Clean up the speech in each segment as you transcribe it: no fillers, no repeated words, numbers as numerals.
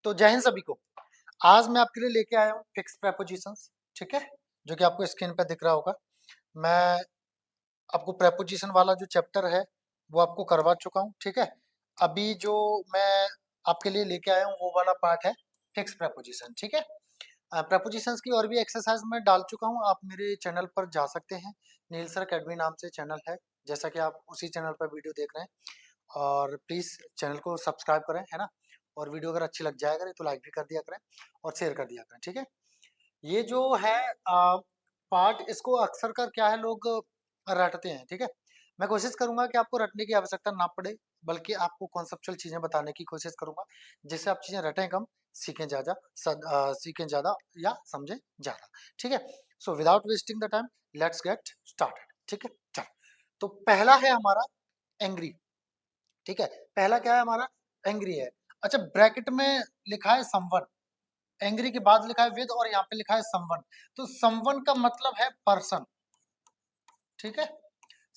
तो जय हिंद सभी को। आज मैं आपके लिए लेके आया हूँ फिक्स प्रेपोजिशंस, ठीक है, जो कि आपको स्क्रीन पे दिख रहा होगा। मैं आपको प्रेपोजिशन वाला जो चैप्टर है वो आपको करवा चुका हूँ, ठीक है। अभी जो मैं आपके लिए लेके आया हूँ वो वाला पार्ट है फिक्स प्रेपोजिशन, ठीक है। प्रेपोजिशंस की और भी एक्सरसाइज मैं डाल चुका हूँ, आप मेरे चैनल पर जा सकते हैं। नील सर अकेडमी नाम से चैनल है, जैसा कि आप उसी चैनल पर वीडियो देख रहे हैं। और प्लीज चैनल को सब्सक्राइब करें, है ना। और वीडियो अगर अच्छी लग जाए करे तो लाइक भी कर दिया करें और शेयर कर दिया करें, ठीक है। ये जो है पार्ट, इसको अक्सर कर क्या है लोग रटते हैं, ठीक है। मैं कोशिश करूंगा कि आपको रटने की आवश्यकता ना पड़े, बल्कि आपको कॉन्सेप्चुअल चीजें बताने की कोशिश करूंगा, जिससे आप चीजें रटें कम, सीखें ज्यादा, सीखें ज्यादा या समझें ज्यादा, ठीक है। So without wasting the time let's get started, ठीक है। चलो, तो पहला है हमारा एंग्री, ठीक है। पहला क्या है हमारा, एंग्री है। अच्छा, ब्रैकेट में लिखा है समवन, एंग्री के बाद लिखा है विद और यहाँ पे लिखा है समवन। तो समवन का मतलब है पर्सन, ठीक है।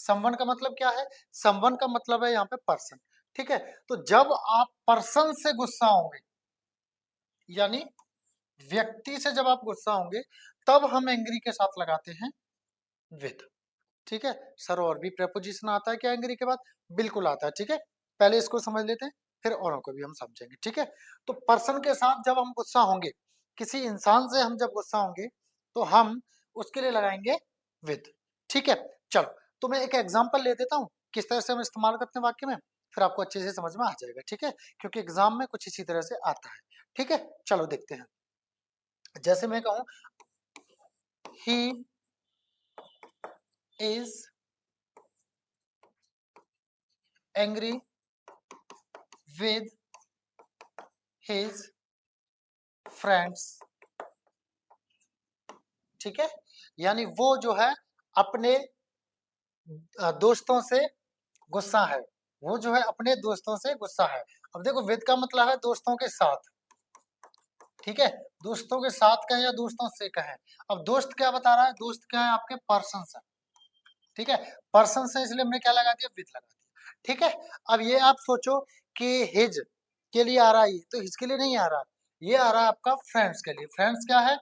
समवन का मतलब क्या है, समवन का मतलब है यहाँ पे पर्सन, ठीक है। तो जब आप पर्सन से गुस्सा होंगे, यानी व्यक्ति से जब आप गुस्सा होंगे, तब हम एंग्री के साथ लगाते हैं विद, ठीक है। सर और भी प्रेपोजिशन आता है क्या एंग्री के बाद? बिल्कुल आता है, ठीक है। पहले इसको समझ लेते हैं, फिर औरों को भी हम समझेंगे, ठीक है। तो पर्सन के साथ जब हम गुस्सा होंगे, किसी इंसान से हम जब गुस्सा होंगे, तो हम उसके लिए लगाएंगे विद, ठीक है। चलो, तो मैं एक एग्जांपल ले देता हूँ किस तरह से हम इस्तेमाल करते हैं वाक्य में, फिर आपको अच्छे से समझ में आ जाएगा, ठीक है। क्योंकि एग्जाम में कुछ इसी तरह से आता है, ठीक है। चलो देखते हैं। जैसे मैं कहूँ, he is angry with his friends, ठीक है। यानी वो जो है अपने दोस्तों से गुस्सा है, वो जो है अपने दोस्तों से गुस्सा है। अब देखो, विद का मतलब है दोस्तों के साथ, ठीक है। दोस्तों के साथ कहें या दोस्तों से कहें, अब दोस्त क्या बता रहा है, दोस्त क्या है आपके, पर्सन है, ठीक है। पर्सन से इसलिए हमने क्या लगा दिया, विद लगा दिया, ठीक है। अब ये आप सोचो कि हिज के लिए आ रहा है, तो हिज के लिए नहीं आ रहा, ये आ रहा है आपका फ्रेंड्स के लिए। फ्रेंड्स क्या है,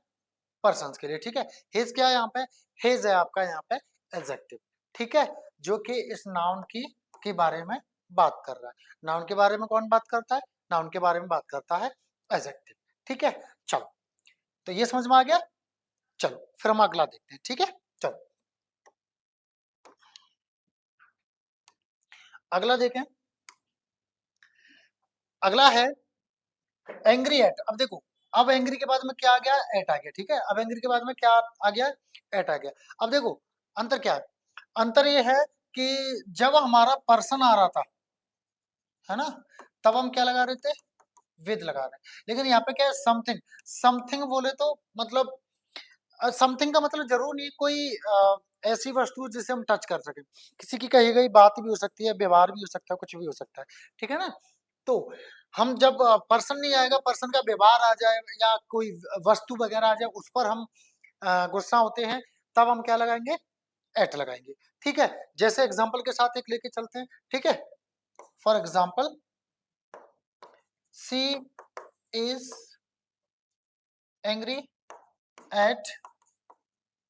पर्सन के लिए, ठीक है। हिज क्या है यहाँ पे, हिज है आपका यहाँ पे एडजेक्टिव, ठीक है, जो कि इस नाउन की के बारे में बात कर रहा है। नाउन के बारे में कौन बात करता है, नाउन के बारे में बात करता है एडजेक्टिव, ठीक है। चलो, तो ये समझ में आ गया। चलो फिर हम अगला देखते हैं, ठीक है। चलो अगला देखें। अगला है एंग्री एट। अब देखो, अब एंग्री के बाद में क्या आ गया, एट आ गया, ठीक है। अब एंग्री के बाद में क्या आ गया, एट आ गया। अब देखो अंतर क्या है, अंतर ये है कि जब हमारा पर्सन आ रहा था, है ना, तब हम क्या लगा रहे थे, विद लगा रहे हैं। लेकिन यहाँ पे क्या है, समथिंग। समथिंग बोले तो मतलब समथिंग का मतलब जरूर नहीं कोई ऐसी वस्तु जिसे हम टच कर सके, किसी की कही गई बात भी हो सकती है, व्यवहार भी हो सकता है, कुछ भी हो सकता है, ठीक है ना। तो हम जब पर्सन नहीं आएगा, पर्सन का व्यवहार आ जाए या कोई वस्तु वगैरह आ जाए, उस पर हम गुस्सा होते हैं, तब हम क्या लगाएंगे, एट लगाएंगे, ठीक है। जैसे एग्जाम्पल के साथ एक लेके चलते हैं, ठीक है। For example, she is angry at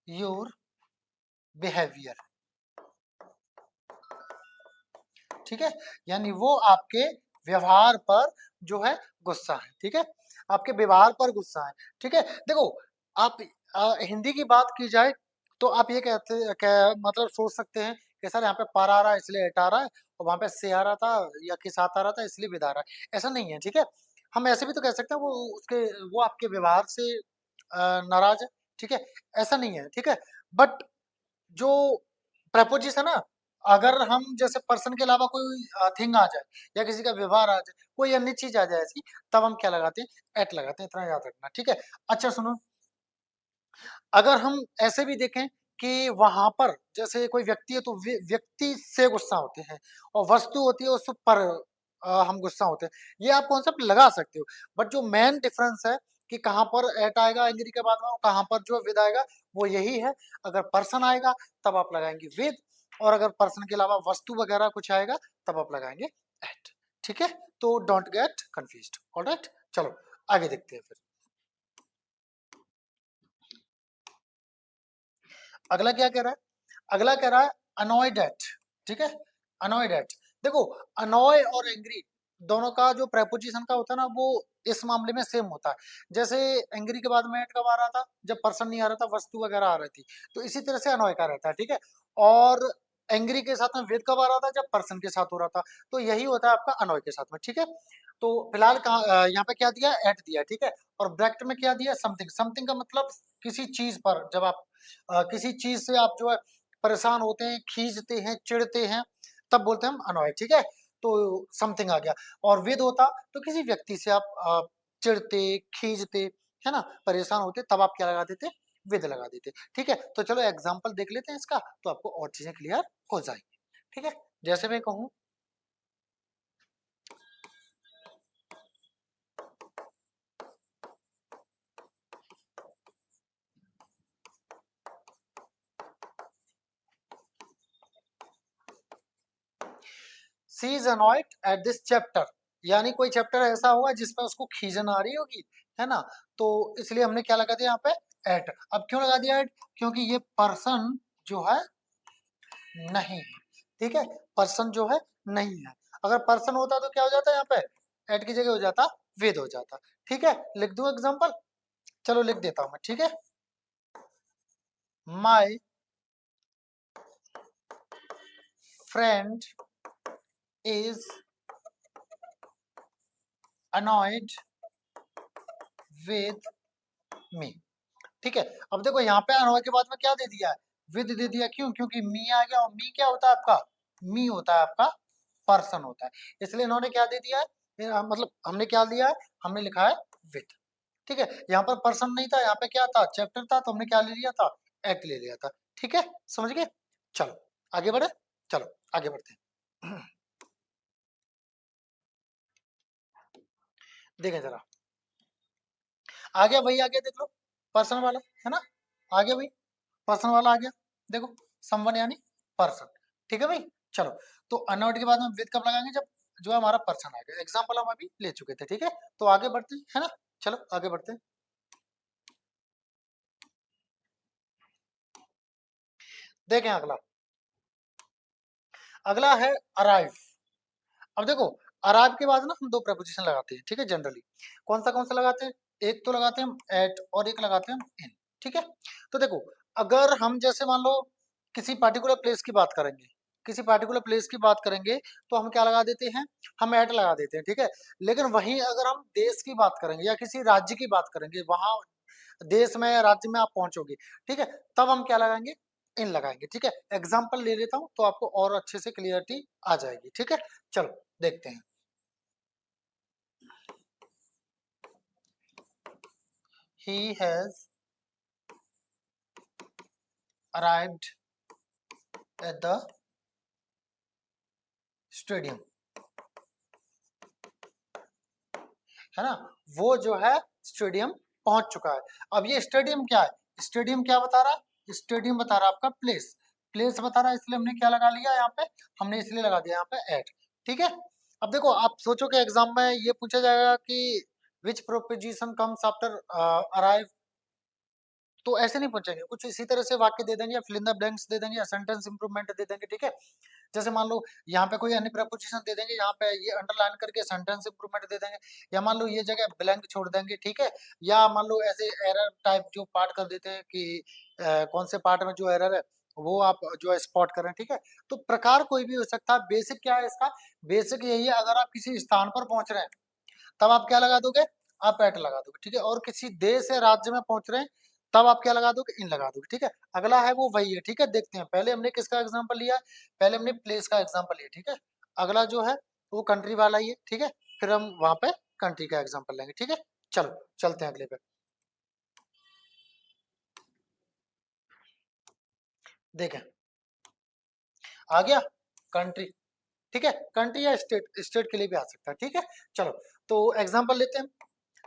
your behaviour, ठीक है। यानी वो आपके व्यवहार पर जो है गुस्सा है, ठीक है, आपके व्यवहार पर गुस्सा है, ठीक है। देखो, आप हिंदी की बात की जाए तो आप ये मतलब सोच सकते हैं कि सर यहाँ पे पर आ रहा है इसलिए एट आ रहा है, और वहां पे से आ रहा था या के साथ आ रहा था इसलिए विद आ रहा है, ऐसा नहीं है, ठीक है। हम ऐसे भी तो कह सकते हैं वो आपके व्यवहार से नाराज है, ठीक है, ऐसा नहीं है, ठीक है। बट जो प्रपोजिशन है ना, अगर हम जैसे पर्सन के अलावा कोई थिंग आ जाए या किसी का व्यवहार आ जाए, कोई अन्य चीज आ जाए ऐसी, तब हम क्या लगाते हैं, एट लगाते हैं, इतना याद रखना, ठीक है। अच्छा सुनो, अगर हम ऐसे भी देखें कि वहां पर जैसे कोई व्यक्ति है तो व्यक्ति से गुस्सा होते हैं, और वस्तु होती है उस पर हम गुस्सा होते हैं, ये आप कॉन्सेप्ट लगा सकते हो। बट जो मेन डिफरेंस है कि कहाँ पर एट आएगा एंग्री के बाद में, और कहाँ पर जो विद आएगा, वो यही है। अगर पर्सन आएगा तब आप लगाएंगे विद, और अगर पर्सन के अलावा वस्तु वगैरह कुछ आएगा तब आप लगाएंगे एट, ठीक है। तो डोंट गेट कंफ्यूज्ड, ऑलराइट। चलो आगे देखते हैं फिर। अगला क्या कह रहा है? अगला कह रहा है अनॉयड एट, ठीक है, अनॉयड एट। देखो, अनॉय और एंग्री दोनों का जो प्रेपोजिशन का होता है ना, वो इस मामले में सेम होता है। जैसे एंग्री के बाद में एट कब आ रहा था? जब पर्सन नहीं आ रहा था, वस्तु वगैरह आ रही थी। तो इसी तरह से अनॉय का रहता है, ठीक है। और एंग्री के साथ में विद कब आ रहा था? जब पर्सन के साथ हो रहा था। तो यही होता है आपका अनॉय के साथ में, ठीक है। तो फिलहाल कहाँ यहाँ पे क्या दिया? एट दिया, ठीक है। और ब्रैकेट में क्या दिया? समथिंग। समथिंग का मतलब किसी चीज पर, जब आप किसी चीज से आप जो है परेशान होते हैं, खींचते हैं, चिढ़ते हैं, तब बोलते हैं हम अनॉय, ठीक है। तो समथिंग आ गया। और विद होता तो किसी व्यक्ति से आप चिढ़ते, खींचते, है ना, परेशान होते, तब आप क्या लगा देते? विद लगा देते, ठीक है। तो चलो एग्जाम्पल देख लेते हैं इसका, तो आपको और चीजें क्लियर हो जाएंगी, ठीक है। जैसे मैं कहूँ, she is annoyed at this chapter, यानी कोई चैप्टर ऐसा होगा जिसमें उसको खींचन आ रही होगी, है ना। तो इसलिए हमने क्या लगा दिया यहाँ पे? एट। अब क्यों लगा दिया एट? क्योंकि ये पर्सन जो है नहीं है, ठीक है। पर्सन जो है नहीं है। अगर पर्सन होता तो क्या हो जाता है? यहाँ पे एट की जगह हो जाता विद हो जाता, ठीक है। लिख दूं एग्जांपल? चलो लिख देता हूं मैं, ठीक है। My friend is annoyed with me, ठीक है। अब देखो यहाँ पे अनॉय के बाद में क्या दे दिया है? विद दे दिया। क्यों? क्योंकि मी आ गया, और मी क्या होता है आपका? मी होता है आपका पर्सन होता है। इसलिए इन्होंने क्या दे दिया है? मतलब हमने क्या दिया है? हमने लिखा है विद, ठीक है। यहाँ पर पर्सन नहीं था, यहाँ पे क्या था? चैप्टर था, तो हमने क्या ले लिया था? एक्ट ले लिया था, ठीक है। समझ गए? चलो आगे बढ़े, चलो आगे बढ़ते हैं। देखें जरा, आ गया भाई, आ गया, देख लो, पर्सन वाला, है ना। आ गया भाई, पर्सन वाला आ गया। देखो, समवन यानी पर्सन, ठीक है भाई। चलो, तो अनवर्ड के बाद में विद कब लगाएंगे? जब जो है हमारा पर्सन आ गया। एग्जाम्पल हम अभी ले चुके थे, ठीक है। तो आगे बढ़ते हैं, है ना। चलो आगे बढ़ते हैं। देखें अगला, अगला है अराइव। अब देखो, अराइव के बाद ना हम दो प्रपोजिशन लगाते हैं, ठीक है, जनरली। कौन सा लगाते हैं? एक तो लगाते हैं हम एट, और एक लगाते हैं हम इन, ठीक है। तो देखो, अगर हम जैसे मान लो किसी पार्टिकुलर प्लेस की बात करेंगे, किसी पार्टिकुलर प्लेस की बात करेंगे, तो हम क्या लगा देते हैं? हम एट लगा देते हैं, ठीक है। लेकिन वहीं अगर हम देश की बात करेंगे या किसी राज्य की बात करेंगे, वहां देश में या राज्य में आप पहुंचोगे, ठीक है, तब हम क्या लगाएंगे? इन लगाएंगे, ठीक है। एग्जाम्पल ले लेता हूं तो आपको और अच्छे से क्लियरिटी आ जाएगी, ठीक है। चलो देखते हैं। He has arrived at the stadium, है ना। वो जो है स्टेडियम पहुंच चुका है। अब ये स्टेडियम क्या है? स्टेडियम क्या बता रहा है? स्टेडियम बता रहा है आपका प्लेस, प्लेस बता रहा है, इसलिए हमने क्या लगा लिया यहाँ पे? हमने इसलिए लगा दिया यहाँ पे एट, ठीक है। अब देखो, आप सोचो कि एग्जाम में ये पूछा जाएगा कि विच प्रोपोजिशन कम्स आफ्टर अराइव, तो ऐसे नहीं पूछेंगे, कुछ इसी तरह से वाक्य दे देंगे, या फिल इन द ब्लैंक्स दे देंगे, या सेंटेंस इंप्रूवमेंट दे देंगे, ठीक है। जैसे मान लो यहाँ पे कोई अन्य प्रपोजिशन दे देंगे, यहाँ पे ये अंडरलाइन करके सेंटेंस इंप्रूवमेंट दे देंगे, या मान लो ये जगह ब्लैंक छोड़ देंगे, ठीक है। या मान लो ऐसे एरर टाइप जो पार्ट कर देते हैं कि कौन से पार्ट में जो एरर है वो आप जो है स्पॉट करें, ठीक है। तो प्रकार कोई भी हो सकता है। बेसिक क्या है इसका? बेसिक यही है, अगर आप किसी स्थान पर पहुंच रहे हैं, तब आप क्या लगा दोगे? आप एट लगा दोगे, ठीक है। और किसी देश या राज्य में पहुंच रहे हैं, तब आप क्या लगा दोगे? इन लगा दोगे, ठीक है। अगला है वो वही है, ठीक है। देखते हैं, पहले हमने किसका एग्जांपल लिया? पहले हमने प्लेस का एग्जांपल लिया, ठीक है। अगला जो है वो कंट्री वाला ही है, ठीक है। फिर हम वहां पे कंट्री का एग्जांपल लेंगे, ठीक है। चलो चलते हैं अगले पे। देखें, आ गया कंट्री, ठीक है। कंट्री या स्टेट, स्टेट के लिए भी आ सकता है, ठीक है। चलो, तो एग्जांपल लेते हैं।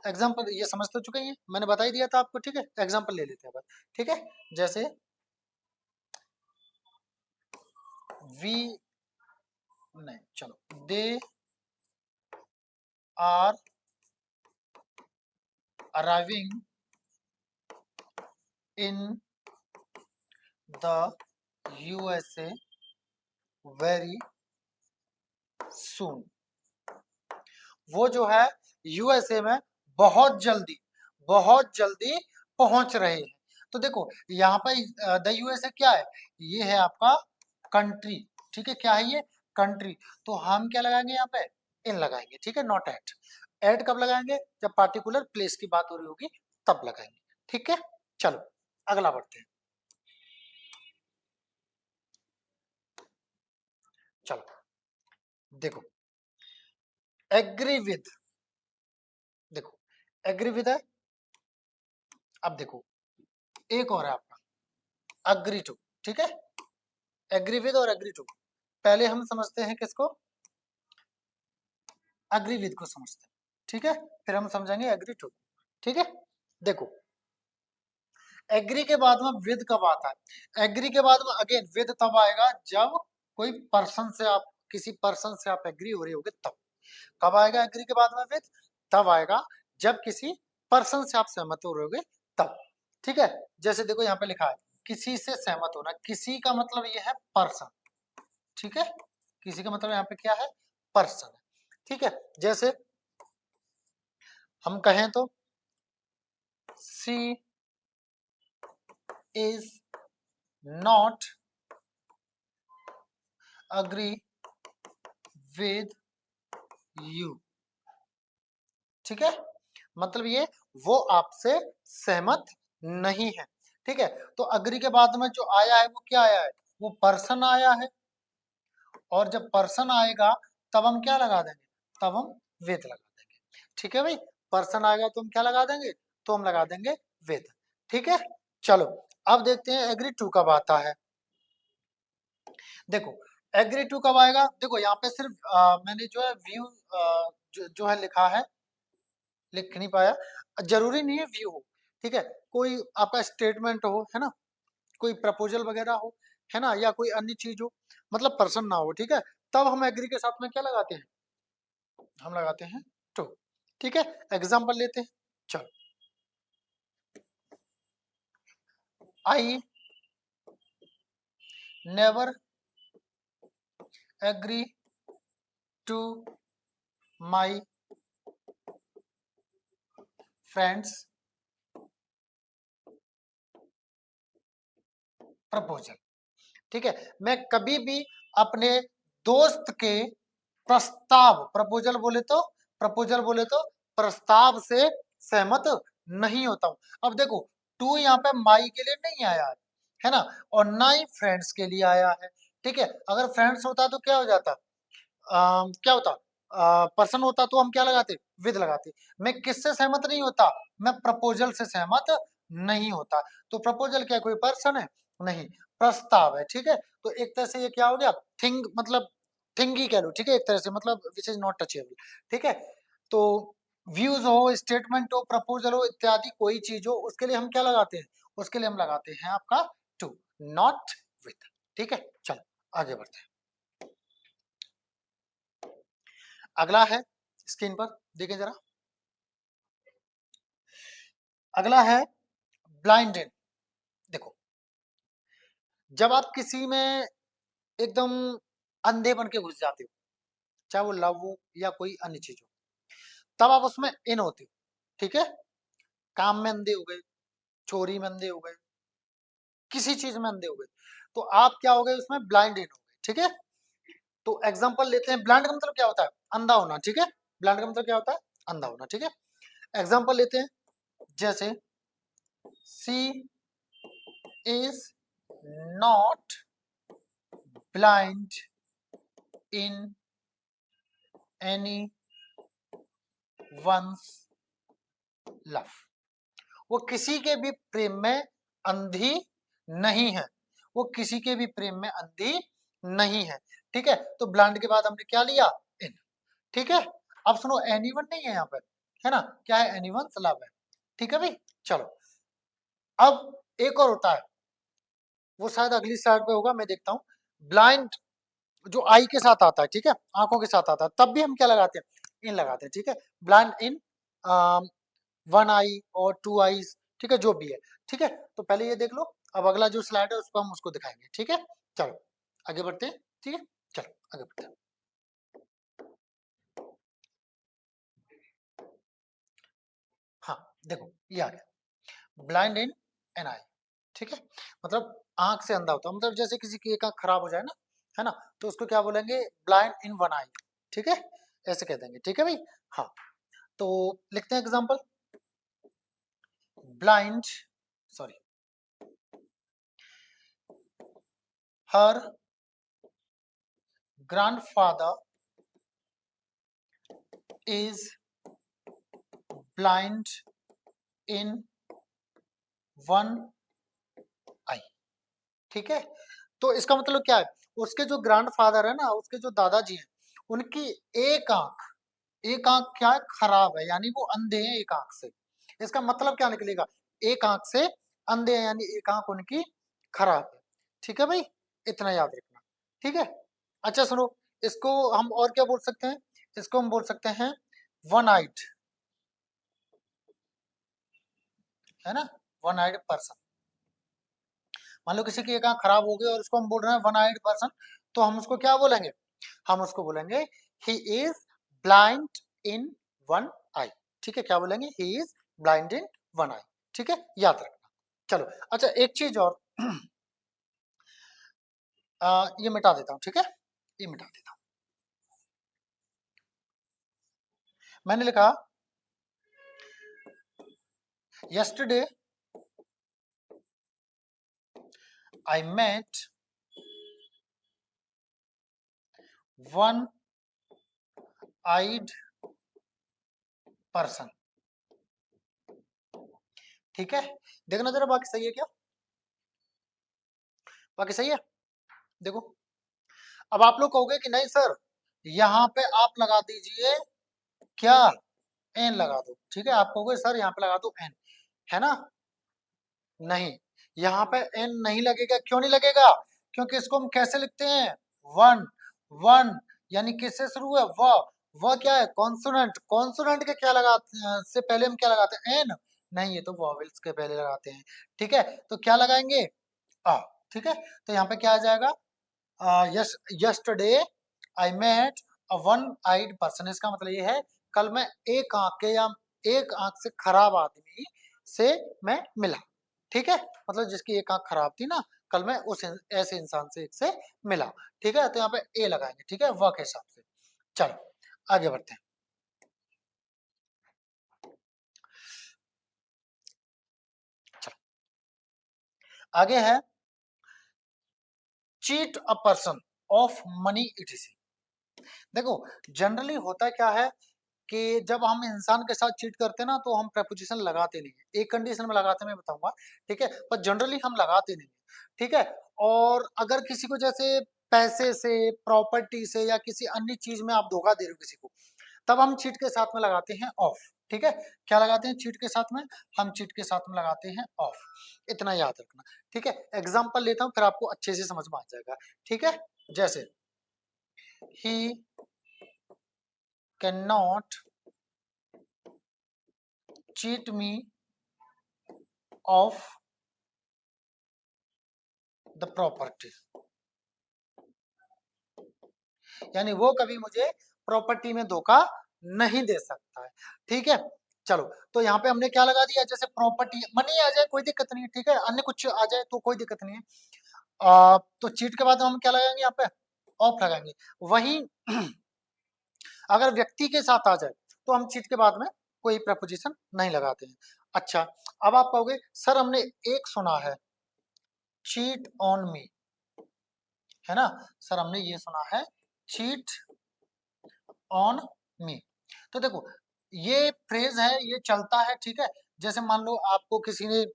एग्जाम्पल ये समझ तो चुके हैं, मैंने बता ही दिया था आपको, ठीक है। एग्जाम्पल ले लेते हैं बस, ठीक है। जैसे वी, नहीं चलो, they are arriving in the USA very soon. वो जो है यूएसए में बहुत जल्दी पहुंच रहे हैं। तो देखो यहाँ पर द यूएसए क्या है, ये है आपका कंट्री, ठीक है, क्या है ये, कंट्री। तो हम क्या लगाएंगे यहाँ पे, इन लगाएंगे, ठीक है, नॉट एट। एट कब लगाएंगे, जब पार्टिकुलर प्लेस की बात हो रही होगी तब लगाएंगे, ठीक है। चलो अगला बढ़ते हैं। चलो देखो, एग्री विद, देखो एग्री विद है। अब देखो एक और है आपका अग्री टू, ठीक है। एग्री विद और एग्री टू, पहले हम समझते हैं किसको, एग्री विद को समझते हैं, ठीक है, फिर हम समझेंगे एग्री टू, ठीक है। देखो एग्री के बाद में विद कब आता है, एग्री के बाद में अगेन विद तब आएगा जब कोई पर्सन से आप, किसी पर्सन से आप एग्री हो रहे होगे तब। कब आएगा एग्री के बाद में विद, तब आएगा जब किसी पर्सन से आप सहमत हो रहे होगे तब, ठीक है। जैसे देखो यहाँ पे लिखा है किसी से सहमत होना, किसी का मतलब ये है पर्सन, ठीक है, किसी का मतलब यहाँ पे क्या है, पर्सन, ठीक है। जैसे हम कहें तो she is not agree with you, ठीक है, मतलब ये वो आपसे सहमत नहीं है, ठीक है। तो अग्री के बाद में जो आया है वो क्या आया है, वो पर्सन आया है, और जब पर्सन आएगा तब हम क्या लगा देंगे, तब हम विद लगा देंगे, ठीक है भाई। पर्सन आएगा तो हम क्या लगा देंगे, तो हम लगा देंगे विद, ठीक है। चलो अब देखते हैं एग्री टू कब आता है। देखो एग्री टू कब आएगा, देखो यहाँ पे सिर्फ मैंने जो है व्यू जो है लिखा है, लिख नहीं पाया, जरूरी नहीं है व्यू हो, ठीक है, कोई आपका स्टेटमेंट हो, है ना, कोई प्रपोजल वगैरह हो, है ना, या कोई अन्य चीज हो, मतलब पर्सन ना हो, ठीक है, तब हम एग्री के साथ में क्या लगाते हैं, हम लगाते हैं टू, ठीक है। एग्जाम्पल लेते हैं, चलो, I never agree to my friend's proposal, ठीक है, मैं कभी भी अपने दोस्त के प्रस्ताव, प्रपोजल बोले तो, प्रपोजल बोले तो प्रस्ताव से सहमत नहीं होता हूं। अब देखो टू यहाँ पे माई के लिए नहीं आया है ना, और ना ही फ्रेंड्स के लिए आया है, ठीक है। अगर फ्रेंड्स होता तो क्या हो जाता, क्या होता, पर्सन होता तो हम क्या लगाते, विद लगाते। मैं किससे सहमत नहीं होता, मैं प्रपोजल से सहमत नहीं होता। तो प्रपोजल क्या कोई पर्सन है, नहीं, प्रस्ताव है, ठीक है। तो एक तरह से ये क्या हो गया, थिंग, मतलब थिंग ही कह लो, ठीक है, एक तरह से, मतलब विच इज नॉट टचेबल, ठीक है। तो व्यूज हो, स्टेटमेंट हो, प्रपोजल हो, इत्यादि कोई चीज हो, उसके लिए हम क्या लगाते हैं, उसके लिए हम लगाते हैं आपका टू, नॉट विथ, ठीक है। चलो आगे बढ़ते हैं। अगला है, स्क्रीन पर देखें जरा, अगला है ब्लाइंडेड। देखो जब आप किसी में एकदम अंधे बन के घुस जाते हो, चाहे वो लव हो या कोई अन्य चीज हो, तब आप उसमें इन होते हो, ठीक है, काम में अंधे हो गए, चोरी में अंधे हो गए, किसी चीज में अंधे हो गए, तो आप क्या हो गए, उसमें ब्लाइंड इन हो गए, ठीक है। तो एग्जांपल लेते हैं, ब्लाइंड का मतलब क्या होता है, अंधा होना, ठीक है, ब्लाइंड का मतलब क्या होता है, अंधा होना, ठीक है। एग्जांपल लेते हैं, जैसे she is not blind in any one's love, वो किसी के भी प्रेम में अंधी नहीं है, वो किसी के भी प्रेम में अंधी नहीं है, ठीक है। तो ब्लाइंड के बाद हमने क्या लिया, इन, ठीक है। अब सुनो एनीवन नहीं है यहाँ पर, है ना, क्या है, एनीवन्स लव है, ठीक है भाई। चलो अब एक और होता है, वो शायद अगली स्लाइड पे होगा, मैं देखता हूँ। ब्लाइंड जो आई के साथ आता है, ठीक है, आंखों के साथ आता है, तब भी हम क्या लगाते हैं, इन लगाते हैं, ठीक है। ब्लाइंड इन वन आई और टू आईज, ठीक है, जो भी है, ठीक है। तो पहले ये देख लो, अब अगला जो स्लाइड है उसको हम उसको दिखाएंगे, ठीक है। चलो आगे बढ़ते हैं, ठीक है, चलो आगे बढ़ते हैं। हाँ देखो ये आ गया, ब्लाइंड इन एन आई, ठीक है, मतलब आंख से अंधा होता है, मतलब जैसे किसी की एक आंख खराब हो जाए ना, है ना, तो उसको क्या बोलेंगे, ब्लाइंड इन वन आई, ठीक है, ऐसे कह देंगे, ठीक है भाई। हाँ तो लिखते हैं example, blind, sorry, her grandfather is blind in one eye, ठीक है। तो इसका मतलब क्या है, उसके जो ग्रैंडफादर है ना, उसके जो दादाजी हैं, उनकी एक आंख, एक आंख क्या है, खराब है, यानी वो अंधे हैं एक आंख से। इसका मतलब क्या निकलेगा, एक आंख से अंधे हैं, यानी एक आंख उनकी खराब है, ठीक है भाई, इतना याद रखना, ठीक है। अच्छा सुनो, इसको हम और क्या बोल सकते हैं, इसको हम बोल सकते हैं वन आइड, है ना, वन आइड पर्सन। मान लो किसी की एक आंख खराब हो गई और उसको हम बोल रहे हैं वन आइड पर्सन, तो हम उसको क्या बोलेंगे, हम उसको बोलेंगे he is blind in one eye, ठीक है, क्या बोलेंगे, he is blind in one eye, ठीक है, याद रखना। चलो अच्छा एक चीज और, ये मिटा देता हूँ, ठीक है, ये मिटा देता हूँ। मैंने लिखा yesterday I met one eyed person, ठीक है, देखना जरा बाकी सही है क्या, बाकी सही है, देखो। अब आप लोग कहोगे कि नहीं सर, यहाँ पे आप लगा दीजिए क्या, एन लगा दो, ठीक है, आप कहोगे सर यहाँ पे लगा दो एन, है ना, नहीं, यहाँ पे एन नहीं लगेगा, क्यों नहीं लगेगा, क्योंकि इसको हम कैसे लिखते हैं, वन, वन, यानी किससे शुरू है, व क्या है, कॉन्सोनेंट, कॉन्सोनेंट के क्या लगाते हैं, से पहले हम क्या लगाते हैं, एन, नहीं ये तो वॉवेल्स के पहले लगाते हैं, ठीक है, तो क्या लगाएंगे, आ, ठीक है, तो यहाँ पे क्या आ जाएगा, yes, yesterday I met a one eyed person, इसका मतलब ये है कल मैं एक आंख के या एक आंख से खराब आदमी से मैं मिला, ठीक है, मतलब जिसकी एक आंख खराब थी ना, कल मैं उस ऐसे इंसान से एक से मिला, ठीक है, तो यहाँ पे ए लगाएंगे, ठीक है, वर्क के हिसाब से। चलो आगे बढ़ते हैं, चलो आगे है cheat a person of money etc.. देखो जनरली होता क्या है कि जब हम इंसान के साथ चीट करते हैं ना, तो हम प्रेपोजिशन लगाते नहीं है, एक कंडीशन में लगाते हैं, मैं बताऊंगा, ठीक है, पर जनरली हम लगाते नहीं है, ठीक है। और अगर किसी को जैसे पैसे से, प्रॉपर्टी से या किसी अन्य चीज में आप धोखा दे रहे हो किसी को, तब हम चीट के साथ में लगाते हैं ऑफ, ठीक है, क्या लगाते हैं चीट के साथ में, हम चीट के साथ में लगाते हैं ऑफ, इतना याद रखना, ठीक है। एग्जाम्पल लेता हूँ फिर आपको अच्छे से समझ में आ जाएगा, ठीक है, जैसे he can not cheat me of the property, यानी वो कभी मुझे प्रॉपर्टी में धोखा नहीं दे सकता है, ठीक है। चलो तो यहाँ पे हमने क्या लगा दिया, जैसे प्रॉपर्टी मनी आ जाए कोई दिक्कत नहीं है, ठीक है, अन्य कुछ आ जाए तो कोई दिक्कत नहीं है, तो चीट के बाद हम क्या लगाएंगे, यहाँ पे ऑफ लगाएंगे। वहीं अगर व्यक्ति के साथ आ जाए तो हम चीट के बाद में कोई प्रपोजिशन नहीं लगाते हैं। अच्छा अब आप कहोगे सर हमने एक सुना है, चीट ऑन मी, है ना, सर हमने ये सुना है चीट ऑन मी, तो देखो ये फ्रेज है, ये चलता है, ठीक है, जैसे मान लो आपको किसी ने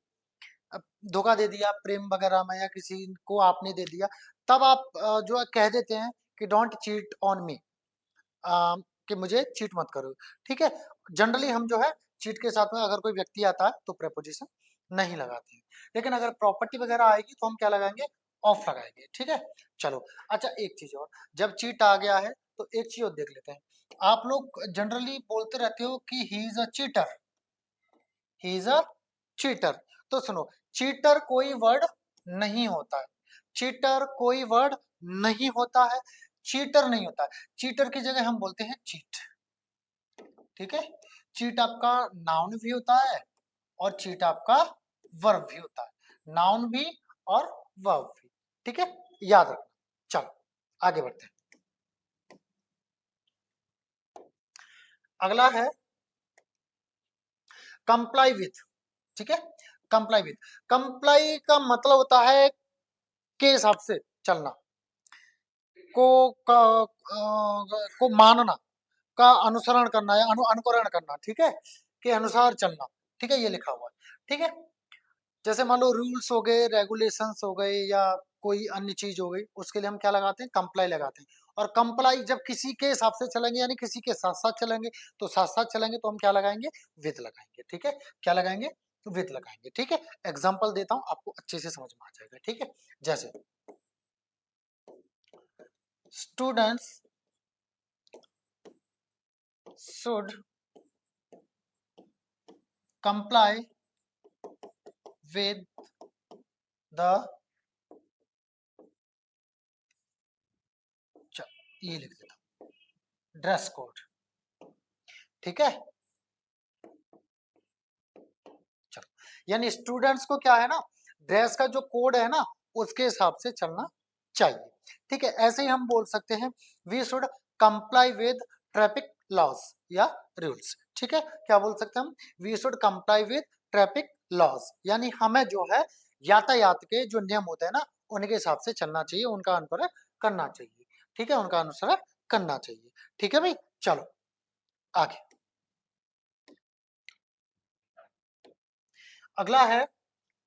धोखा दे दिया प्रेम वगैरह में, या किसी को आपने दे दिया, तब आप जो है कह देते हैं कि डोंट चीट ऑन मी, कि मुझे चीट मत करो, ठीक है। जनरली हम जो है चीट के साथ में अगर कोई व्यक्ति आता है तो प्रेपोजिशन नहीं लगाते हैं, लेकिन अगर प्रॉपर्टी वगैरह आएगी तो हम क्या लगाएंगे, ऑफ लगाएंगे, ठीक है। चलो अच्छा एक चीज और, जब चीट आ गया है तो एक चीज और देख लेते हैं, आप लोग जनरली बोलते रहते हो कि he is a cheater, he is a cheater. तो सुनो, चीटर कोई वर्ड नहीं होता है, चीटर कोई वर्ड नहीं होता है, चीटर नहीं होता है। चीटर की जगह हम बोलते हैं चीट। ठीक है, चीट आपका नाउन भी होता है और चीट आपका वर्ब भी होता है, नाउन भी और वर्ब भी। ठीक है, याद रखना। चलो आगे बढ़ते हैं। अगला है कंप्लाई विथ। ठीक है, कंप्लाई विथ, कंप्लाई का मतलब होता है के हिसाब से चलना, को को मानना, का अनुसरण करना या अनुकरण करना। ठीक है, के अनुसार चलना। ठीक है, ये लिखा हुआ है। ठीक है, जैसे मान लो रूल्स हो गए, रेगुलेशंस हो गए या कोई अन्य चीज हो गई, उसके लिए हम क्या लगाते हैं, कंप्लाई लगाते हैं। और कंप्लाई जब किसी के हिसाब से चलेंगे यानी किसी के साथ साथ चलेंगे, तो साथ साथ चलेंगे तो हम क्या लगाएंगे, विद लगाएंगे। ठीक है, क्या लगाएंगे, विद लगाएंगे। ठीक है, एग्जाम्पल देता हूं, आपको अच्छे से समझ में आ जाएगा। ठीक है, जैसे students should comply with the, ये लिख देता हूं, ड्रेस कोड। ठीक है, चलो, यानी स्टूडेंट्स को क्या है ना, ड्रेस का जो कोड है ना, उसके हिसाब से चलना चाहिए। ठीक है, ऐसे ही हम बोल सकते हैं we should comply with traffic laws या रूल्स। ठीक है, क्या बोल सकते हैं हम, we should comply with traffic laws, यानी हमें जो है यातायात के जो नियम होते हैं ना, उनके हिसाब से चलना चाहिए, उनका अनुसरण करना चाहिए। ठीक है, उनका अनुसरण करना चाहिए। ठीक है भाई, चलो आगे। अगला है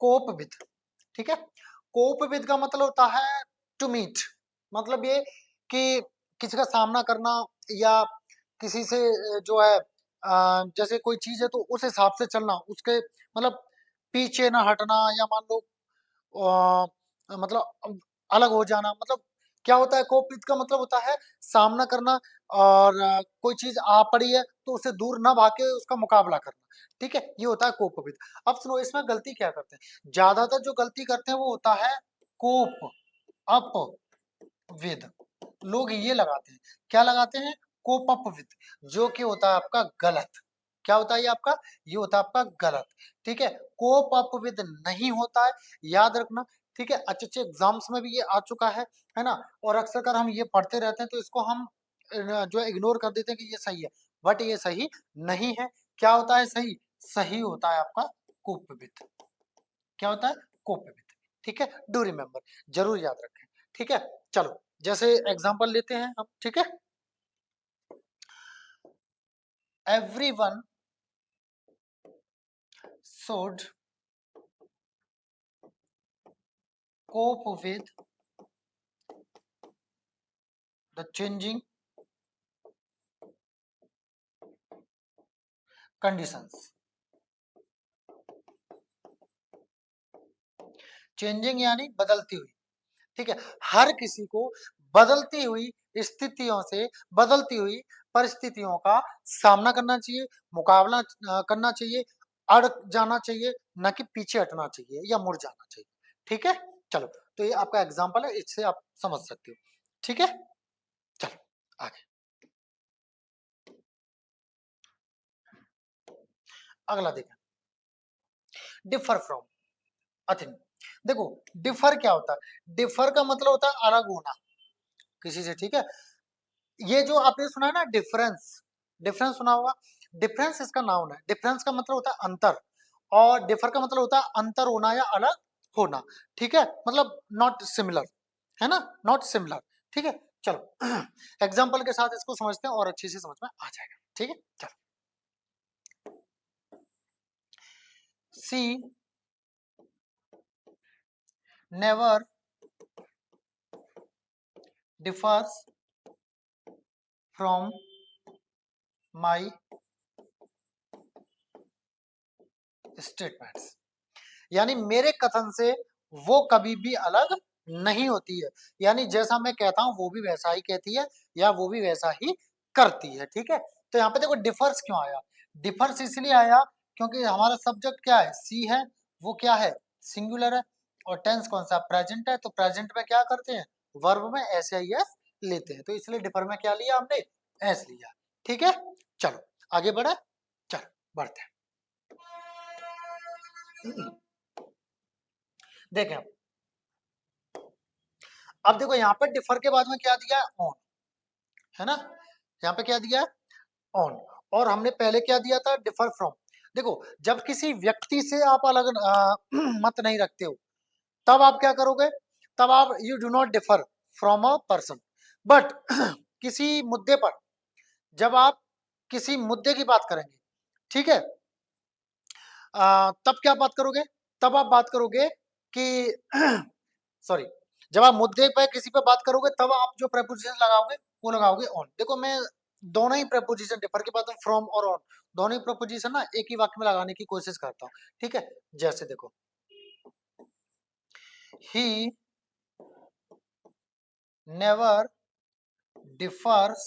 कोप विद। ठीक है, कोप विद का मतलब होता है टू मीट, मतलब ये कि किसी का सामना करना या किसी से जो है जैसे कोई चीज है तो उस हिसाब से चलना, उसके मतलब पीछे ना हटना, या मान लो मतलब अलग हो जाना। मतलब क्या होता है, कोपित का मतलब होता है सामना करना, और कोई चीज आ पड़ी है तो उससे दूर ना भाग के उसका मुकाबला करना। ठीक है, ये होता है कोपवित। अब सुनो, इसमें गलती क्या करते हैं, ज्यादातर जो गलती करते हैं वो होता है कोप अप विद, लोग ये लगाते हैं, क्या लगाते हैं, कोप अप विद, जो कि होता है आपका गलत। क्या होता है ये आपका, ये होता है आपका गलत। ठीक है, कोप अप विद नहीं होता है, याद रखना। ठीक है, अच्छे अच्छे एग्जाम्स में भी ये आ चुका है ना, और अक्सर कर हम ये पढ़ते रहते हैं तो इसको हम जो है इग्नोर कर देते हैं कि ये सही है, बट ये सही नहीं है। क्या होता है सही, सही होता है आपका कोप विद। क्या होता है, कोप विद। ठीक है, डू रिमेम्बर, जरूर याद रखें। ठीक है, चलो जैसे एग्जांपल लेते हैं हम। ठीक है, everyone should cope with the changing conditions. Changing यानी बदलती हुई। ठीक है, हर किसी को बदलती हुई स्थितियों से, बदलती हुई परिस्थितियों का सामना करना चाहिए, मुकाबला करना चाहिए, अड़ जाना चाहिए, ना कि पीछे हटना चाहिए या मुड़ जाना चाहिए। ठीक है, चलो, तो ये आपका एग्जाम्पल है, इससे आप समझ सकते हो। ठीक है, चलो आगे। अगला देखें, डिफर फ्रॉम, अथिन। देखो, डिफर क्या होता है, डिफर का मतलब होता है अलग होना किसी से। ठीक है, ये जो आपने सुना है ना डिफरेंस, डिफरेंस सुना होगा, डिफरेंस इसका नाउन है, डिफरेंस का मतलब होता है अंतर, और डिफर का मतलब होता है अंतर होना या अलग होना। ठीक है, मतलब नॉट सिमिलर, है ना, नॉट सिमिलर। ठीक है, चलो एग्जाम्पल के साथ इसको समझते हैं और अच्छे से समझ में आ जाएगा। ठीक है, चलो, she never differs from my statements, यानी मेरे कथन से वो कभी भी अलग नहीं होती है, यानी जैसा मैं कहता हूं वो भी वैसा ही कहती है या वो भी वैसा ही करती है। ठीक है, तो यहाँ पे देखो डिफर्स क्यों आया, डिफर्स इसलिए आया क्योंकि हमारा सब्जेक्ट क्या है, सी है, वो क्या है, सिंगुलर है, और टेंस कौन सा, प्रेजेंट है, तो प्रेजेंट में क्या करते हैं, वर्ब में एस या एस लेते हैं, तो इसलिए डिफर में क्या लिया हमने, एस लिया। ठीक है, चलो आगे बढ़े, चलो बढ़ते हैं। देखें अब देखो यहाँ पर डिफर के बाद में क्या दिया है, ऑन, है ना, यहाँ पे क्या दिया है, ऑन, और हमने पहले क्या दिया था, डिफर फ्रॉम। देखो जब किसी व्यक्ति से आप अलग मत नहीं रखते हो, तब आप क्या करोगे, तब आप you do not differ from a person. But किसी मुद्दे पर, जब आप किसी मुद्दे की बात करेंगे, ठीक है, तब क्या बात करोगे, तब आप बात करोगे कि सॉरी, जब आप मुद्दे पे किसी पे बात करोगे तब आप जो प्रेपोजिशन लगाओगे वो लगाओगे ऑन। देखो मैं दोनों ही प्रेपोजिशन, डिफर के बाद में फ्रॉम और ऑन, दोनों ही प्रेपोजिशन ना एक ही वाक्य में लगाने की कोशिश करता हूँ। ठीक है, जैसे देखो, he never differs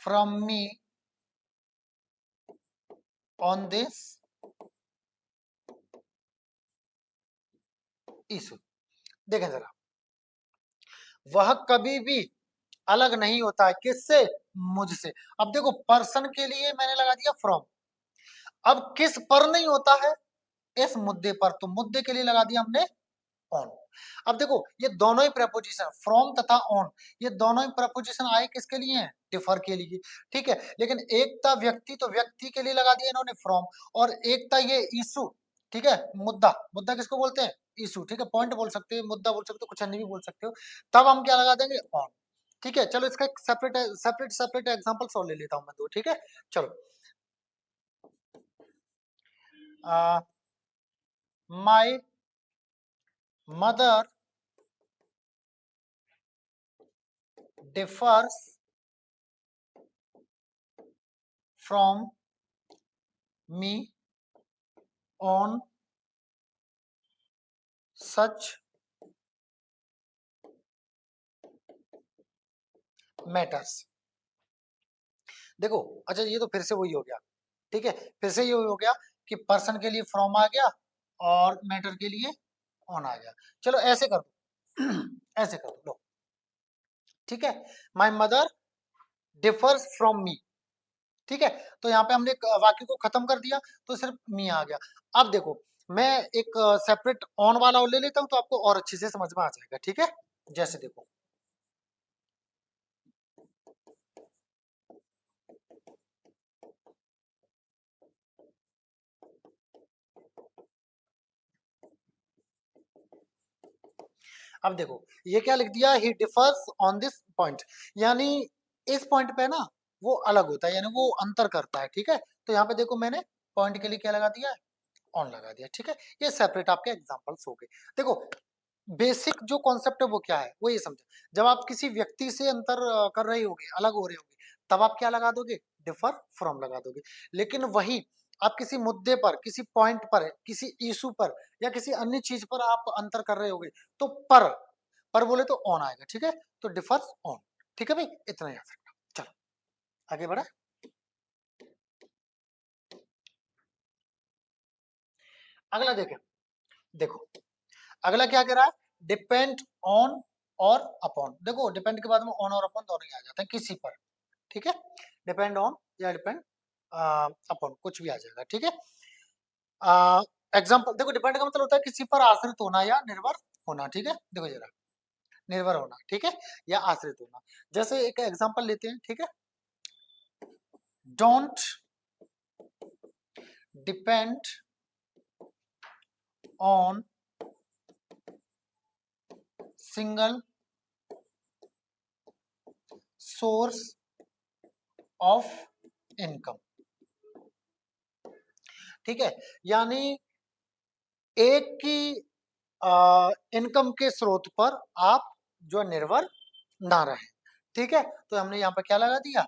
from me on this issue. देखें जरा, वह कभी भी अलग नहीं होता है, किससे, मुझसे। अब देखो पर्सन के लिए मैंने लगा दिया फ्रॉम, अब किस पर नहीं होता है, इस मुद्दे पर, तो मुद्दे के लिए लगा दिया हमने ऑन। अब देखो ये दोनों ही प्रपोजिशन फ्रॉम तथा ऑन, ये दोनों ही प्रपोजिशन आए किसके लिए हैं, डिफर के लिए। ठीक है, लेकिन एक था व्यक्ति, तो व्यक्ति के लिए लगा दिया इन्होंने फ्रॉम, और एक था ये इशू, ठीक है, मुद्दा, मुद्दा किसको बोलते हैं, इशू। ठीक है, पॉइंट बोल सकते हो, मुद्दा बोल सकते हो, कुछ अन्य भी बोल सकते हो, तब हम क्या लगा देंगे, ऑन। ठीक है, चलो इसका एक सेपरेट सेपरेट सेपरेट एग्जांपल और ले लेता हूं मैं दो। ठीक है, चलो, my mother differs from me on such matters। देखो अच्छा, ये तो फिर से वही हो गया, ठीक है, फिर से ये हो गया कि पर्सन के लिए फ्रॉम आ गया और मैटर के लिए ऑन आ गया। चलो ऐसे कर दो ऐसे कर दो, लो, ठीक है, my mother differs from me. ठीक है, तो यहाँ पे हमने एक वाक्य को खत्म कर दिया, तो सिर्फ मी आ गया। अब देखो मैं एक सेपरेट ऑन वाला और ले लेता हूँ, तो आपको और अच्छे से समझ में आ जाएगा। ठीक है, जैसे देखो, अब देखो ये क्या लिख दिया, ही डिफर्स ऑन दिस पॉइंट, यानी इस पॉइंट पे ना वो अलग होता है, यानी वो अंतर करता है। ठीक है, तो यहाँ पे देखो मैंने पॉइंट के लिए क्या लगा दिया, ऑन लगा दिया। ठीक है, ये सेपरेट आपके एग्जांपल्स हो गए। देखो बेसिक जो कॉन्सेप्ट है वो क्या है, वो ये समझो, जब आप किसी व्यक्ति से अंतर कर रहे होगे, अलग हो रहे होगे, तब आप क्या लगा दोगे, डिफर फ्रॉम लगा दोगे। लेकिन वही आप किसी मुद्दे पर, किसी पॉइंट पर, किसी इशू पर या किसी अन्य चीज पर आप अंतर कर रहे होगे, तो पर बोले तो ऑन आएगा। ठीक है, तो डिफर ऑन। ठीक है भाई, इतना याद रखना। चलो आगे बढ़े, अगला देखें। देखो अगला क्या कह रहा है, डिपेंड ऑन और अपॉन। देखो डिपेंड के बाद में ऑन और अपॉन दोनों ही आ जाते हैं किसी पर। ठीक है, डिपेंड ऑन या डिपेंड अपॉन कुछ भी आ जाएगा। ठीक है, एग्जाम्पल देखो, डिपेंड का मतलब होता है किसी पर आश्रित होना या निर्भर होना। ठीक है, देखो जरा, निर्भर होना, ठीक है, या आश्रित होना। जैसे एक एग्जाम्पल लेते हैं, ठीक है, don't depend on single source of income. ठीक है, यानी एक की इनकम के स्रोत पर आप जो निर्भर ना रहे। ठीक है, तो हमने यहाँ पर क्या लगा दिया,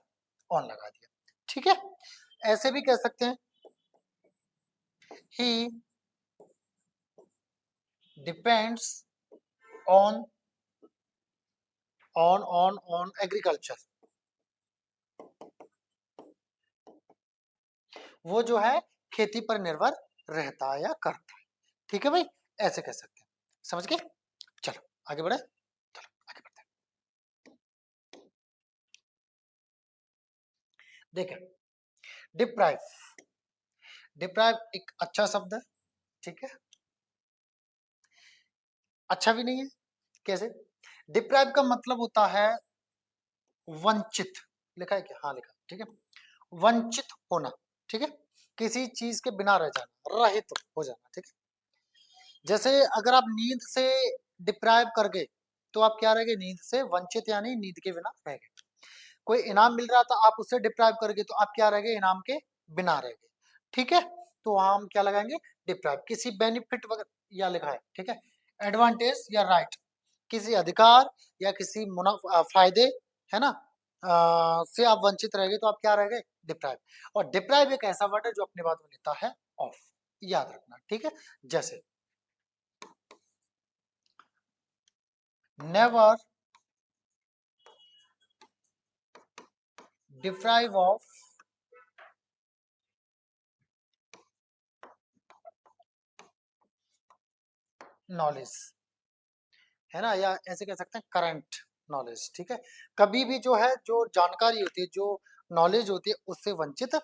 ऑन लगा दिया। ठीक है, ऐसे भी कह सकते हैं, ही डिपेंड्स ऑन ऑन एग्रीकल्चर। वो जो है खेती पर निर्भर रहता है या करता है। ठीक है भाई, ऐसे कह सकते हैं। समझ गए? चलो आगे बढ़े, चलो आगे बढ़ते हैं। देखें, डिप्राइव, डिप्राइव एक अच्छा शब्द है, ठीक है, अच्छा भी नहीं है। कैसे? डिप्राइव का मतलब होता है वंचित। लिखा है क्या? हाँ लिखा, ठीक है, वंचित होना, ठीक है, किसी चीज के बिना रह जाना, रहित हो जाना, ठीक है। जैसे अगर आप नींद से डिप्राइव कर गए तो आप क्या रह गए? नींद से वंचित, यानी नींद के बिना रह गए। कोई इनाम मिल रहा था, आप उससे डिप्राइव कर गए तो आप क्या रह गए? इनाम के बिना रह गए, ठीक है। तो वहां हम क्या लगाएंगे? डिप्राइव। किसी बेनिफिट वगैरह या लिखा है, ठीक है, एडवांटेज या राइट, किसी अधिकार या किसी फायदे, है ना, से आप वंचित रह गए तो आप क्या रह गए? डिप्राइव। और डिप्राइव एक ऐसा वर्ड है जो अपने बाद में लेता है ऑफ, याद रखना, ठीक है। जैसे नेवर डिप्राइव ऑफ नॉलेज, है ना, या ऐसे कह सकते हैं करंट नॉलेज, ठीक है। कभी भी जो है, जो जानकारी होती है, जो नॉलेज होती है, उससे वंचित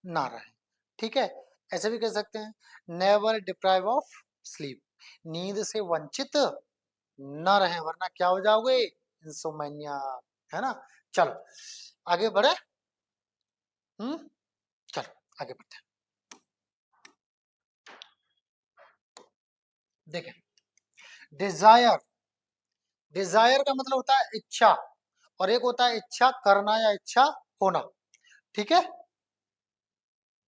ना रहे, ठीक है। ऐसे भी कह सकते हैं नेवर डिप्राइव ऑफ स्लीप, नींद से वंचित न रहे वरना क्या हो जाओगे? इंसोमेनिया, है ना। चलो आगे बढ़े, चलो आगे बढ़ते हैं। देखें, डिजायर, डिजायर का मतलब होता है इच्छा, और एक होता है इच्छा करना या इच्छा होना, ठीक है।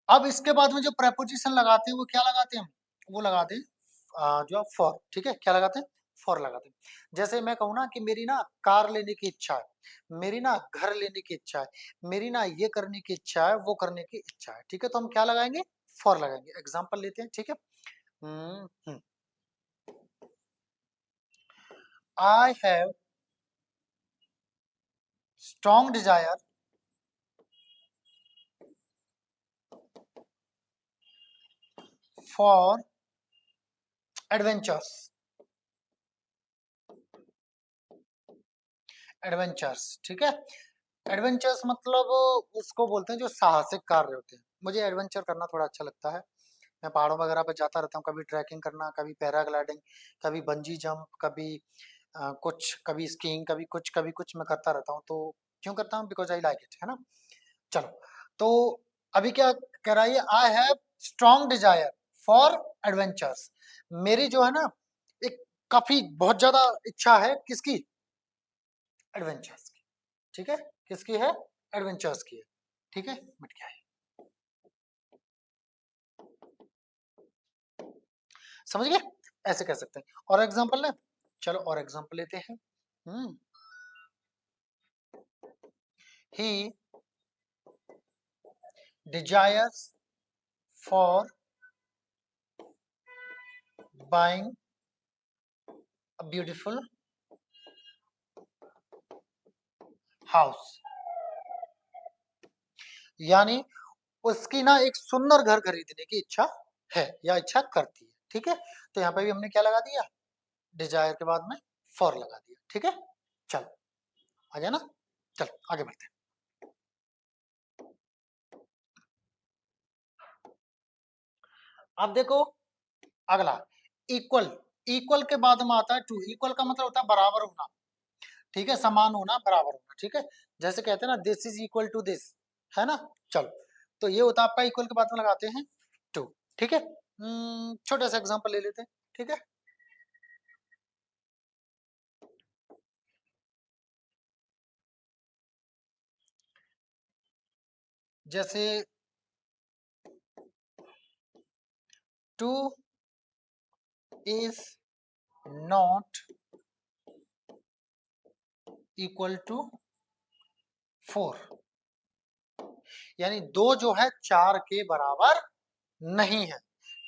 अब इसके बाद में जो प्रेपोजिशन लगाते हैं वो क्या लगाते हैं? वो लगाते हैं जो फॉर, ठीक है, क्या लगाते हैं? फॉर लगाते हैं। जैसे मैं कहूँ ना कि मेरी ना कार लेने की इच्छा है, मेरी ना घर लेने की इच्छा है, मेरी ना ये करने की इच्छा है, वो करने की इच्छा है, ठीक है, तो हम क्या लगाएंगे? फॉर लगाएंगे। एग्जाम्पल लेते हैं, ठीक है। I have strong desire for adventures, adventures, ठीक है। एडवेंचर्स मतलब उसको बोलते हैं जो साहसिक कार्य होते हैं। मुझे एडवेंचर करना थोड़ा अच्छा लगता है, मैं पहाड़ों वगैरह पे जाता रहता हूँ, कभी ट्रैकिंग करना, कभी पैराग्लाइडिंग, कभी बंजी जंप, कभी कुछ, कभी स्कीइंग, कभी कुछ मैं करता रहता हूँ। तो क्यों करता हूँ? बिकॉज आई लाइक इट, है ना। चलो, तो अभी क्या कह रहा है? I have strong desire for adventures, मेरी जो है ना एक काफी बहुत ज्यादा इच्छा है, किसकी? एडवेंचर्स की, ठीक है। किसकी है? एडवेंचर्स की है, ठीक है, मिट गया है। समझ गए? ऐसे कह सकते हैं। और एग्जांपल ले, चलो और एग्जांपल लेते हैं। Hmm he desires for buying a beautiful house, यानी उसकी ना एक सुंदर घर खरीदने की इच्छा है या इच्छा करती है, ठीक है। तो यहाँ पे भी हमने क्या लगा दिया? डिजायर के बाद में फॉर लगा दिया, ठीक है। चलो आ गया ना, चलो आगे बढ़ते हैं। अब देखो अगला, इक्वल, इक्वल के बाद में आता है टू। इक्वल का मतलब होता है बराबर होना, ठीक है, समान होना, बराबर होना, ठीक है। जैसे कहते हैं ना this is equal to this, है ना। चलो, तो ये होता है आपका इक्वल के बाद में लगाते हैं टू, ठीक है। छोटा सा एग्जांपल ले लेते हैं, ठीक है। जैसे two is not equal to four, यानी दो जो है चार के बराबर नहीं है,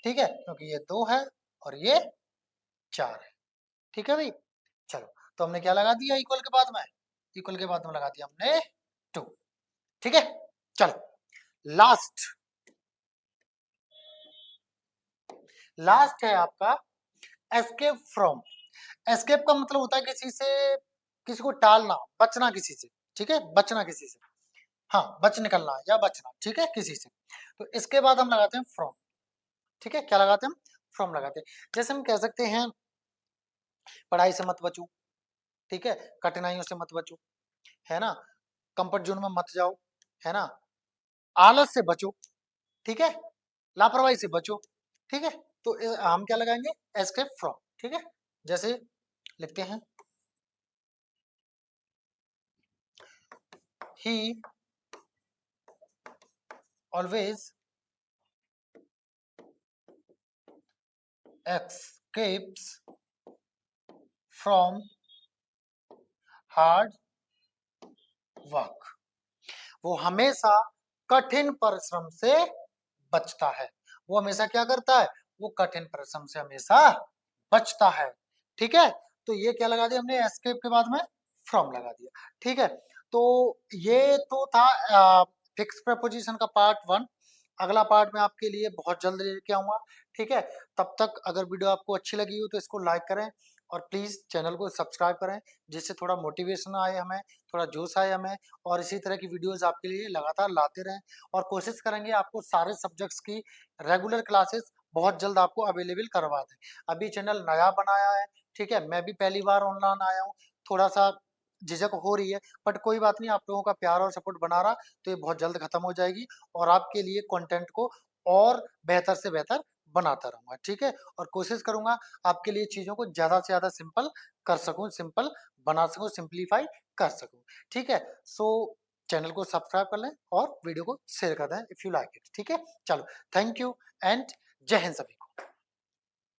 ठीक है, क्योंकि ये दो है और ये चार है, ठीक है भाई। चलो, तो हमने क्या लगा दिया इक्वल के बाद में? इक्वल के बाद में लगा दिया हमने टू, ठीक है। चलो लास्ट, लास्ट है आपका एस्केप फ्रॉम। एस्केप का मतलब होता है किसी से, किसी को टालना, बचना किसी से, ठीक है, बचना किसी से, हाँ, बच निकलना या बचना, ठीक है, किसी से। तो इसके बाद हम लगाते हैं फ्रॉम, ठीक है, क्या लगाते हैं हम, फ्रॉम लगाते हैं। जैसे हम कह सकते हैं पढ़ाई से मत बचो, ठीक है, कठिनाइयों से मत बचो, है ना, कंफर्ट जोन में मत जाओ, है ना, आलस से बचो, ठीक है, लापरवाही से बचो, ठीक है। तो हम क्या लगाएंगे, एस्केप फ्रॉम, ठीक है। जैसे लिखते हैं ही always escapes from hard work। वो हमेशा कठिन परिश्रम से बचता है। वो हमेशा क्या करता है, वो कठिन परिश्रम से हमेशा बचता है, ठीक है। तो ये क्या लगा दिया हमने, एस्केप के बाद में फ्रॉम लगा दिया, ठीक है। तो ये तो था फिक्स प्रपोजिशन का पार्ट 1। अगला पार्ट मैं आपके लिए बहुत जल्द लेके आऊंगा, ठीक है। तब तक अगर वीडियो आपको अच्छी लगी हो तो इसको लाइक करें और प्लीज चैनल को सब्सक्राइब करें, जिससे थोड़ा मोटिवेशन आए हमें, थोड़ा जोश आए हमें, और इसी तरह की वीडियोस आपके लिए लगातार लाते रहें। और कोशिश करेंगे आपको सारे सब्जेक्ट्स की रेगुलर क्लासेस बहुत जल्द आपको अवेलेबल करवा दें। अभी चैनल नया बनाया है, ठीक है, मैं भी पहली बार ऑनलाइन आया हूँ, थोड़ा सा झिझक हो रही है, बट कोई बात नहीं, आप लोगों का प्यार और सपोर्ट बना रहा तो ये बहुत जल्द खत्म हो जाएगी और आपके लिए कंटेंट को और बेहतर से बेहतर बनाता रहूंगा, ठीक है। और कोशिश करूंगा आपके लिए चीजों को ज्यादा से ज्यादा सिंपल कर सकूं, सिंपल बना सकूं, सिंप्लीफाई कर सकूं, ठीक है। सो चैनल को सब्सक्राइब कर लें और वीडियो को शेयर कर दें इफ यू लाइक इट, ठीक है। चलो, थैंक यू एंड जय हिंद सभी।